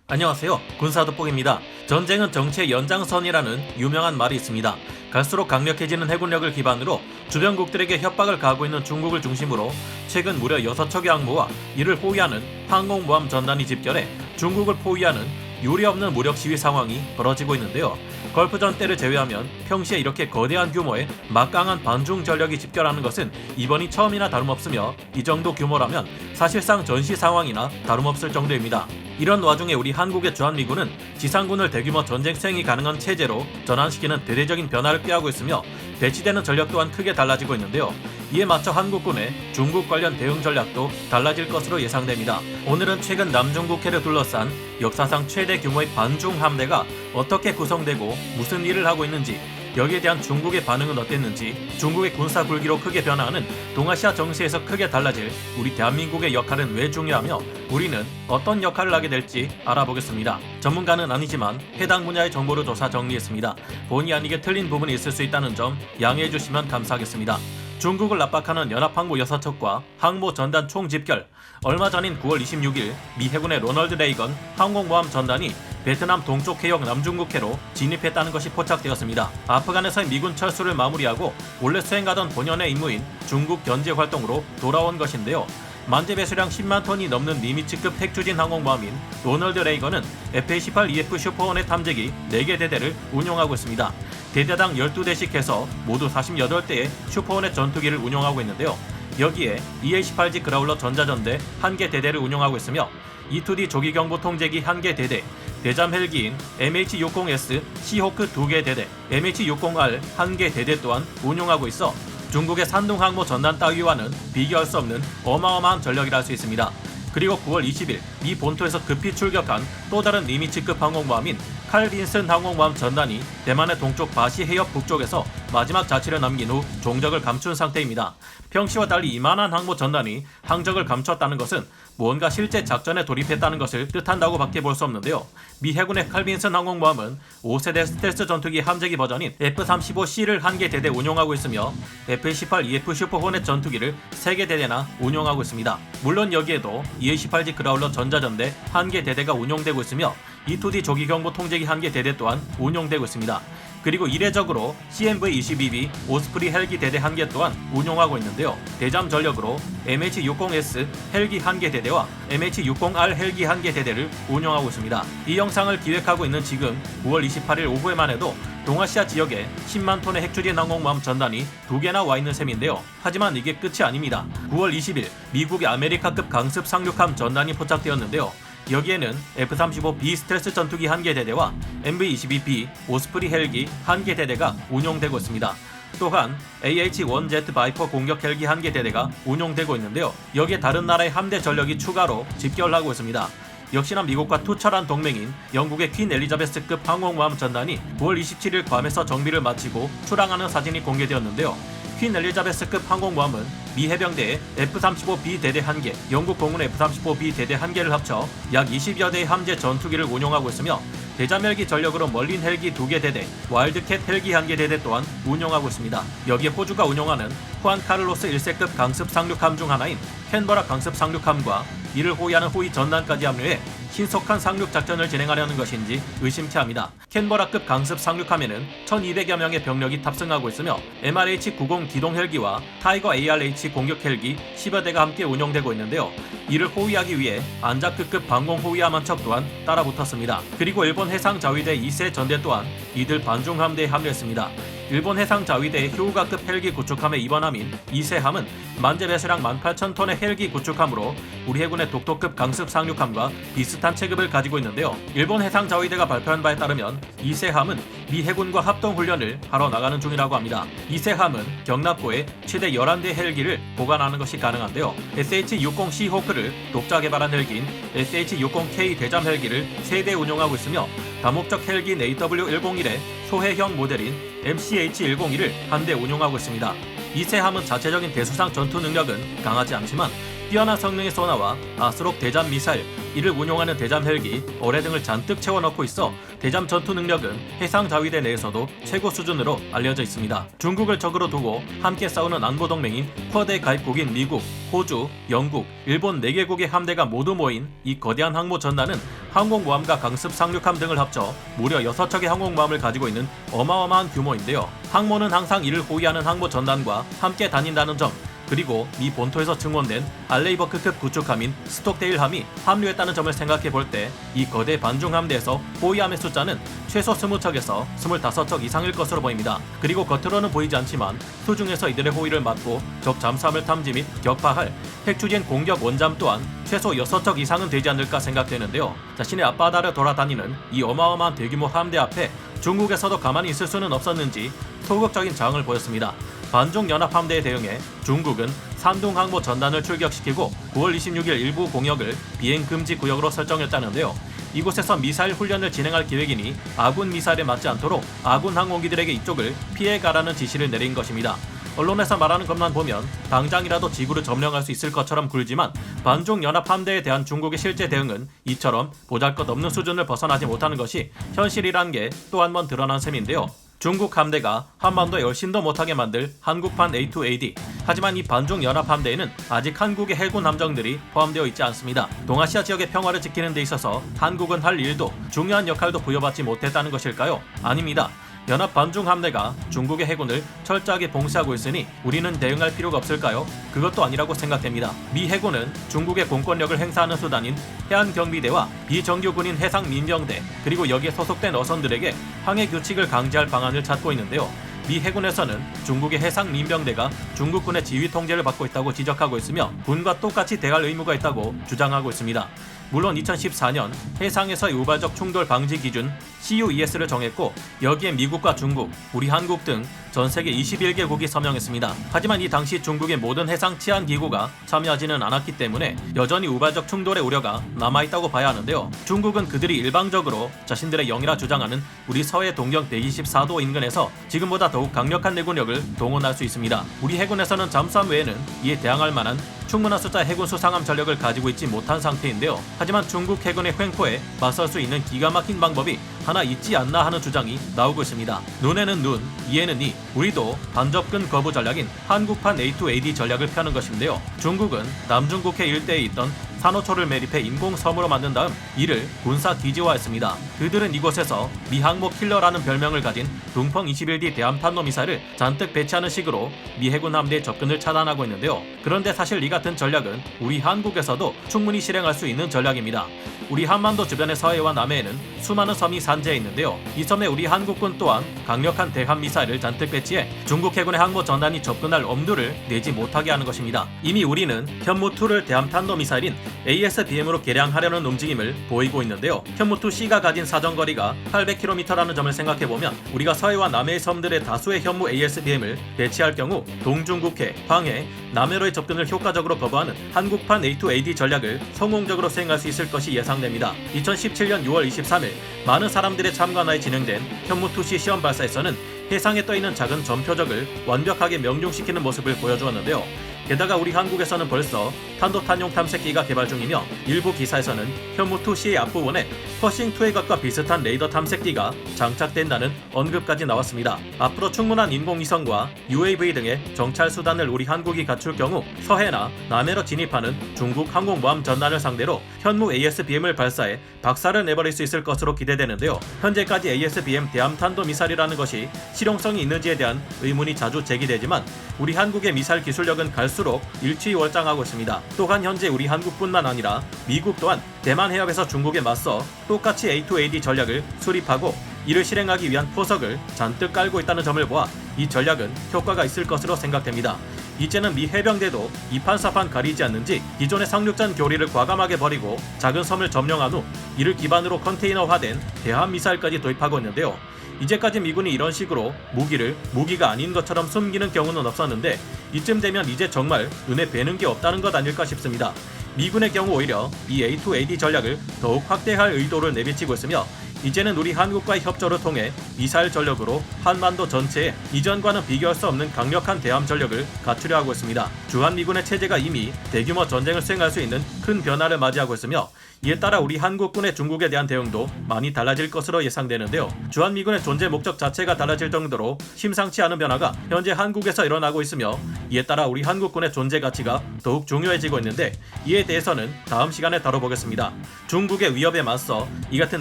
안녕하세요. 군사돋보기입니다. 전쟁은 정치의 연장선이라는 유명한 말이 있습니다. 갈수록 강력해지는 해군력을 기반으로 주변국들에게 협박을 가하고 있는 중국을 중심으로 최근 무려 6척의 항모와 이를 호위하는 항공모함 전단이 집결해 중국을 포위하는 유례없는 무력 시위 상황이 벌어지고 있는데요. 걸프전 때를 제외하면 평시에 이렇게 거대한 규모의 막강한 반중 전력이 집결하는 것은 이번이 처음이나 다름없으며 이 정도 규모라면 사실상 전시 상황이나 다름없을 정도입니다. 이런 와중에 우리 한국의 주한미군은 지상군을 대규모 전쟁 수행이 가능한 체제로 전환시키는 대대적인 변화를 꾀하고 있으며 배치되는 전력 또한 크게 달라지고 있는데요. 이에 맞춰 한국군의 중국 관련 대응 전략도 달라질 것으로 예상됩니다. 오늘은 최근 남중국해를 둘러싼 역사상 최대 규모의 반중 함대가 어떻게 구성되고 무슨 일을 하고 있는지, 여기에 대한 중국의 반응은 어땠는지, 중국의 군사 굴기로 크게 변화하는 동아시아 정세에서 크게 달라질 우리 대한민국의 역할은 왜 중요하며 우리는 어떤 역할을 하게 될지 알아보겠습니다. 전문가는 아니지만 해당 분야의 정보를 조사 정리했습니다. 본의 아니게 틀린 부분이 있을 수 있다는 점 양해해 주시면 감사하겠습니다. 중국을 압박하는 연합항모 6척과 항모 전단 총집결. 얼마 전인 9월 26일 미 해군의 로널드 레이건 항공모함 전단이 베트남 동쪽 해역 남중국해로 진입했다는 것이 포착되었습니다. 아프간에서의 미군 철수를 마무리하고 원래 수행하던 본연의 임무인 중국 견제 활동으로 돌아온 것인데요. 만재 배수량 10만 톤이 넘는 니미츠급 핵추진 항공모함인 로널드 레이건은 F-18EF 슈퍼호넷 탐지기 4개 대대를 운용하고 있습니다. 대대당 12대씩 해서 모두 48대의 슈퍼호넷 전투기를 운용하고 있는데요. 여기에 EA-18G 그라울러 전자전대 1개 대대를 운용하고 있으며 E-2D 조기경보 통제기 1개 대대, 대잠 헬기인 MH-60S 시호크 2개 대대, MH-60R 1개 대대 또한 운용하고 있어 중국의 산둥항모 전단 따위와는 비교할 수 없는 어마어마한 전력이라 할 수 있습니다. 그리고 9월 20일 미 본토에서 급히 출격한 또 다른 니미츠급 항공모함인 칼 빈슨 항공모함 전단이 대만의 동쪽 바시 해협 북쪽에서 마지막 자치를 남긴 후 종적을 감춘 상태입니다. 평시와 달리 이만한 항모 전단이 항적을 감췄다는 것은 무언가 실제 작전에 돌입했다는 것을 뜻한다고 밖에 볼 수 없는데요. 미 해군의 칼 빈슨 항공모함은 5세대 스텔스 전투기 함재기 버전인 F-35C를 1개 대대 운용하고 있으며 F-18EF 슈퍼호넷 전투기를 3개 대대나 운용하고 있습니다. 물론 여기에도 EA-18G 그라울러 전자전대 1개 대대가 운용되고 있으며 E-2D 조기경보 통제기 1개 대대 또한 운용되고 있습니다. 그리고 이례적으로 CMV-22B 오스프리 헬기 대대 1개 또한 운용하고 있는데요. 대잠 전력으로 MH-60S 헬기 1개 대대와 MH-60R 헬기 1개 대대를 운용하고 있습니다. 이 영상을 기획하고 있는 지금 9월 28일 오후에만 해도 동아시아 지역에 10만 톤의 핵추진 항공모함 전단이 2개나 와 있는 셈인데요. 하지만 이게 끝이 아닙니다. 9월 20일 미국의 아메리카급 강습 상륙함 전단이 포착되었는데요. 여기에는 F-35B 스텔스 전투기 1개 대대와 MV-22B 오스프리 헬기 1개 대대가 운용되고 있습니다. 또한 AH-1Z 바이퍼 공격 헬기 1개 대대가 운용되고 있는데요. 여기에 다른 나라의 함대 전력이 추가로 집결하고 있습니다. 역시나 미국과 투철한 동맹인 영국의 퀸 엘리자베스급 항공모함 전단이 9월 27일 괌에서 정비를 마치고 출항하는 사진이 공개되었는데요. 퀸 엘리자베스급 항공모함은 미 해병대의 F-35B 대대 1개, 영국 공군 F-35B 대대 1개를 합쳐 약 20여 대의 함재 전투기를 운용하고 있으며 대잠 헬기 전력으로 멀린 헬기 2개 대대, 와일드캣 헬기 1개 대대 또한 운용하고 있습니다. 여기에 호주가 운용하는 후안 카를로스 1세급 강습 상륙함 중 하나인 캔버라 강습 상륙함과 이를 호위하는 호위 전단까지 합류해 신속한 상륙 작전을 진행하려는 것인지 의심케 합니다. 캔버라급 강습 상륙함에는 1200여 명의 병력이 탑승하고 있으며 MRH-90 기동 헬기와 타이거 ARH 공격 헬기 10여 대가 함께 운용되고 있는데요. 이를 호위하기 위해 안자크급 방공 호위함 한 척 또한 따라붙었습니다. 그리고 일본 해상자위대 2세 전대 또한 이들 반중 함대에 합류했습니다. 일본 해상자위대의 휴우가급 헬기 구축함의 입원함인 2세함은 만재 배수량 18,000톤의 헬기 구축함으로 우리 해군의 독도급 강습 상륙함과 비슷한 체급을 가지고 있는데요. 일본 해상자위대가 발표한 바에 따르면 2세함은 미 해군과 합동훈련을 하러 나가는 중이라고 합니다. 2세함은 경납고에 최대 11대 헬기를 보관하는 것이 가능한데요. SH-60C 호크를 독자 개발한 헬기인 SH-60K 대잠 헬기를 3대 운용하고 있으며 다목적 헬기인 AW101의 소해형 모델인 MCH-101을 한 대 운용하고 있습니다. 이세함은 자체적인 대수상 전투 능력은 강하지 않지만 뛰어난 성능의 소나와 아스록 대잠 미사일, 이를 운용하는 대잠 헬기, 어뢰 등을 잔뜩 채워넣고 있어 대잠 전투 능력은 해상 자위대 내에서도 최고 수준으로 알려져 있습니다. 중국을 적으로 두고 함께 싸우는 안보동맹인 쿼드의 가입국인 미국, 호주, 영국, 일본 4개국의 함대가 모두 모인 이 거대한 항모 전단은 항공모함과 강습 상륙함 등을 합쳐 무려 6척의 항공모함을 가지고 있는 어마어마한 규모인데요. 항모는 항상 이를 호위하는 항모 전단과 함께 다닌다는 점, 그리고 미 본토에서 증원된 알레이버크급 구축함인 스톡데일함이 합류했다는 점을 생각해 볼 때 이 거대 반중 함대에서 호위함의 숫자는 최소 20척에서 25척 이상일 것으로 보입니다. 그리고 겉으로는 보이지 않지만 수중에서 이들의 호위를 막고 적 잠수함을 탐지 및 격파할 핵추진 공격 원잠 또한 최소 6척 이상은 되지 않을까 생각되는데요. 자신의 앞바다를 돌아다니는 이 어마어마한 대규모 함대 앞에 중국에서도 가만히 있을 수는 없었는지 소극적인 저항을 보였습니다. 반중 연합함대에 대응해 중국은 산둥 항모 전단을 출격시키고 9월 26일 일부 공역을 비행 금지 구역으로 설정했다는데요. 이곳에서 미사일 훈련을 진행할 계획이니 아군 미사일에 맞지 않도록 아군 항공기들에게 이쪽을 피해가라는 지시를 내린 것입니다. 언론에서 말하는 것만 보면 당장이라도 지구를 점령할 수 있을 것처럼 굴지만 반중 연합 함대에 대한 중국의 실제 대응은 이처럼 보잘것없는 수준을 벗어나지 못하는 것이 현실이란 게 또 한 번 드러난 셈인데요. 중국 함대가 한반도에 열심도 못하게 만들 한국판 A2AD. 하지만 이 반중 연합 함대에는 아직 한국의 해군 함정들이 포함되어 있지 않습니다. 동아시아 지역의 평화를 지키는 데 있어서 한국은 할 일도 중요한 역할도 부여받지 못했다는 것일까요? 아닙니다. 연합 반중 함대가 중국의 해군을 철저하게 봉쇄하고 있으니 우리는 대응할 필요가 없을까요? 그것도 아니라고 생각됩니다. 미 해군은 중국의 공권력을 행사하는 수단인 해안경비대와 비정규군인 해상민병대 그리고 여기에 소속된 어선들에게 항해 규칙을 강제할 방안을 찾고 있는데요. 미 해군에서는 중국의 해상민병대가 중국군의 지휘 통제를 받고 있다고 지적하고 있으며 군과 똑같이 대할 의무가 있다고 주장하고 있습니다. 물론 2014년 해상에서의 우발적 충돌 방지 기준 CUES를 정했고 여기에 미국과 중국, 우리 한국 등 전 세계 21개국이 서명했습니다. 하지만 이 당시 중국의 모든 해상 치안 기구가 참여하지는 않았기 때문에 여전히 우발적 충돌의 우려가 남아있다고 봐야 하는데요. 중국은 그들이 일방적으로 자신들의 영이라 주장하는 우리 서해 동경 124도 인근에서 지금보다 더욱 강력한 내군력을 동원할 수 있습니다. 우리 해군에서는 잠수함 외에는 이에 대항할 만한 충분한 숫자의 해군 수상함 전력을 가지고 있지 못한 상태인데요. 하지만 중국 해군의 횡포에 맞설 수 있는 기가 막힌 방법이 하나 있지 않나 하는 주장이 나오고 있습니다. 눈에는 눈, 이에는 이. 우리도 반접근 거부 전략인 한국판 A2AD 전략을 펴는 것인데요. 중국은 남중국해 일대에 있던 산호초를 매립해 인공섬으로 만든 다음 이를 군사 기지화했습니다. 그들은 이곳에서 미항모 킬러라는 별명을 가진 둥펑 21D 대함탄도 미사일을 잔뜩 배치하는 식으로 미 해군 함대의 접근을 차단하고 있는데요. 그런데 사실 이 같은 전략은 우리 한국에서도 충분히 실행할 수 있는 전략입니다. 우리 한반도 주변의 서해와 남해에는 수많은 섬이 산재해 있는데요. 이 섬에 우리 한국군 또한 강력한 대함 미사일을 잔뜩 배치해 중국 해군의 항모 전단이 접근할 엄두를 내지 못하게 하는 것입니다. 이미 우리는 현무2를 대함탄도 미사일인 ASBM으로 개량하려는 움직임을 보이고 있는데요. 현무2C가 가진 사정거리가 800km라는 점을 생각해보면 우리가 서해와 남해의 섬들의 다수의 현무 ASBM을 배치할 경우 동중국해, 황해, 남해로의 접근을 효과적으로 거부하는 한국판 A2AD 전략을 성공적으로 수행할 수 있을 것이 예상됩니다. 2017년 6월 23일 많은 사람들의 참관하에 진행된 현무2C 시험 발사에서는 해상에 떠있는 작은 점표적을 완벽하게 명중시키는 모습을 보여주었는데요. 게다가 우리 한국에서는 벌써 탄도탄용 탐색기가 개발 중이며 일부 기사에서는 현무2C의 앞부분에 퍼싱2의 것과 비슷한 레이더 탐색기가 장착된다는 언급까지 나왔습니다. 앞으로 충분한 인공위성과 UAV 등의 정찰 수단을 우리 한국이 갖출 경우 서해나 남해로 진입하는 중국 항공모함 전단을 상대로 현무 ASBM을 발사해 박살을 내버릴 수 있을 것으로 기대되는데요. 현재까지 ASBM 대함탄도 미사일이라는 것이 실용성이 있는지에 대한 의문이 자주 제기되지만 우리 한국의 미사일 기술력은 갈수록 일취월장하고 있습니다. 또한 현재 우리 한국뿐만 아니라 미국 또한 대만 해협에서 중국에 맞서 똑같이 A2AD 전략을 수립하고 이를 실행하기 위한 포석을 잔뜩 깔고 있다는 점을 보아 이 전략은 효과가 있을 것으로 생각됩니다. 이제는 미 해병대도 이판사판 가리지 않는지 기존의 상륙전 교리를 과감하게 버리고 작은 섬을 점령한 후 이를 기반으로 컨테이너화된 대함 미사일까지 도입하고 있는데요. 이제까지 미군이 이런 식으로 무기를 무기가 아닌 것처럼 숨기는 경우는 없었는데 이쯤 되면 이제 정말 눈에 뵈는 게 없다는 것 아닐까 싶습니다. 미군의 경우 오히려 이 A2AD 전략을 더욱 확대할 의도를 내비치고 있으며 이제는 우리 한국과의 협조를 통해 미사일 전력으로 한반도 전체에 이전과는 비교할 수 없는 강력한 대함 전력을 갖추려 하고 있습니다. 주한미군의 체제가 이미 대규모 전쟁을 수행할 수 있는 큰 변화를 맞이하고 있으며 이에 따라 우리 한국군의 중국에 대한 대응도 많이 달라질 것으로 예상되는데요. 주한미군의 존재 목적 자체가 달라질 정도로 심상치 않은 변화가 현재 한국에서 일어나고 있으며 이에 따라 우리 한국군의 존재 가치가 더욱 중요해지고 있는데 이에 대해서는 다음 시간에 다뤄보겠습니다. 중국의 위협에 맞서 이 같은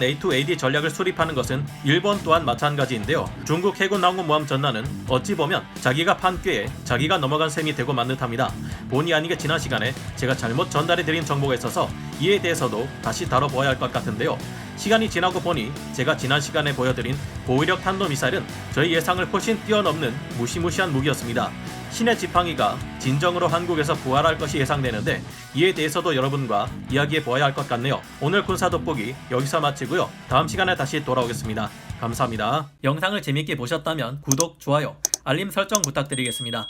A2AD 전략을 수립하는 것은 일본 또한 마찬가지인데요. 중국 해군 항공모함 전란은 어찌 보면 자기가 판 꾀에 자기가 넘어간 셈이 되고 만 듯합니다. 본의 아니게 지난 시간에 제가 잘못 전달해드린 정보가 있어서 이에 대해서도 다시 다뤄보아야 할 것 같은데요. 시간이 지나고 보니 제가 지난 시간에 보여드린 고위력 탄도미사일은 저희 예상을 훨씬 뛰어넘는 무시무시한 무기였습니다. 신의 지팡이가 진정으로 한국에서 부활할 것이 예상되는데 이에 대해서도 여러분과 이야기해 보아야 할 것 같네요. 오늘 군사 돋보기 여기서 마치고요. 다음 시간에 다시 돌아오겠습니다. 감사합니다. 영상을 재밌게 보셨다면 구독, 좋아요, 알림 설정 부탁드리겠습니다.